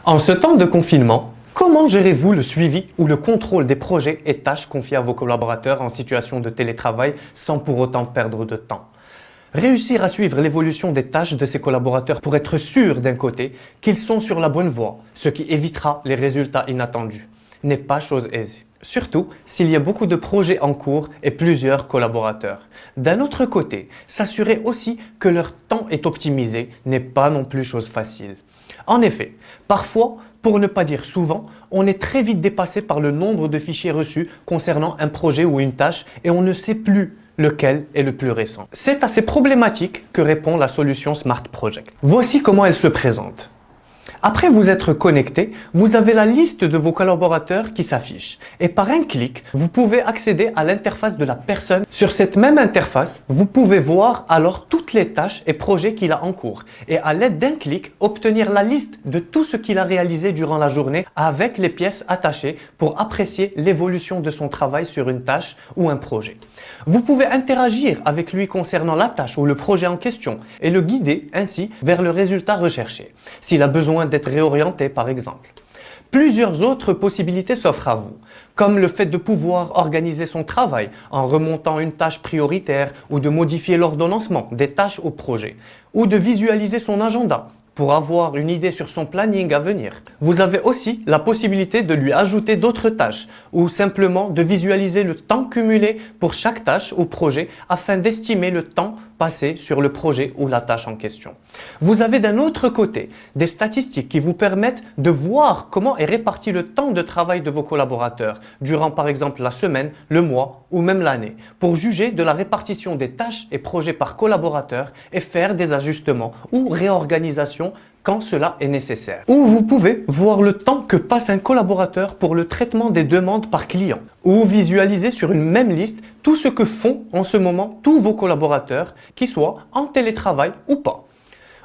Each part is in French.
En ce temps de confinement, comment gérez-vous le suivi ou le contrôle des projets et tâches confiés à vos collaborateurs en situation de télétravail sans pour autant perdre de temps? Réussir à suivre l'évolution des tâches de ses collaborateurs pour être sûr d'un côté qu'ils sont sur la bonne voie, ce qui évitera les résultats inattendus, n'est pas chose aisée. Surtout s'il y a beaucoup de projets en cours et plusieurs collaborateurs. D'un autre côté, s'assurer aussi que leur temps est optimisé n'est pas non plus chose facile. En effet, parfois, pour ne pas dire souvent, on est très vite dépassé par le nombre de fichiers reçus concernant un projet ou une tâche et on ne sait plus lequel est le plus récent. C'est à ces problématiques que répond la solution Smart Project. Voici comment elle se présente. Après vous être connecté, vous avez la liste de vos collaborateurs qui s'affiche. Et par un clic, vous pouvez accéder à l'interface de la personne. Sur cette même interface, vous pouvez voir alors toutes les tâches et projets qu'il a en cours. Et à l'aide d'un clic, obtenir la liste de tout ce qu'il a réalisé durant la journée avec les pièces attachées pour apprécier l'évolution de son travail sur une tâche ou un projet. Vous pouvez interagir avec lui concernant la tâche ou le projet en question et le guider ainsi vers le résultat recherché, s'il a besoin d'être réorienté par exemple. Plusieurs autres possibilités s'offrent à vous, comme le fait de pouvoir organiser son travail en remontant une tâche prioritaire ou de modifier l'ordonnancement des tâches au projet, ou de visualiser son agenda pour avoir une idée sur son planning à venir. Vous avez aussi la possibilité de lui ajouter d'autres tâches ou simplement de visualiser le temps cumulé pour chaque tâche ou projet afin d'estimer le temps passé sur le projet ou la tâche en question. Vous avez d'un autre côté des statistiques qui vous permettent de voir comment est réparti le temps de travail de vos collaborateurs durant par exemple la semaine, le mois ou même l'année pour juger de la répartition des tâches et projets par collaborateur et faire des ajustements ou réorganisations quand cela est nécessaire. Ou vous pouvez voir le temps que passe un collaborateur pour le traitement des demandes par client. Ou visualiser sur une même liste tout ce que font en ce moment tous vos collaborateurs, qu'ils soient en télétravail ou pas.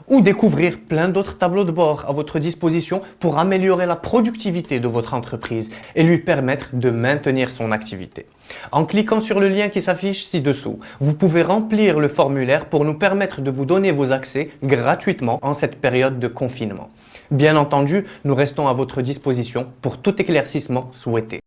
Ou découvrir plein d'autres tableaux de bord à votre disposition pour améliorer la productivité de votre entreprise et lui permettre de maintenir son activité. En cliquant sur le lien qui s'affiche ci-dessous, vous pouvez remplir le formulaire pour nous permettre de vous donner vos accès gratuitement en cette période de confinement. Bien entendu, nous restons à votre disposition pour tout éclaircissement souhaité.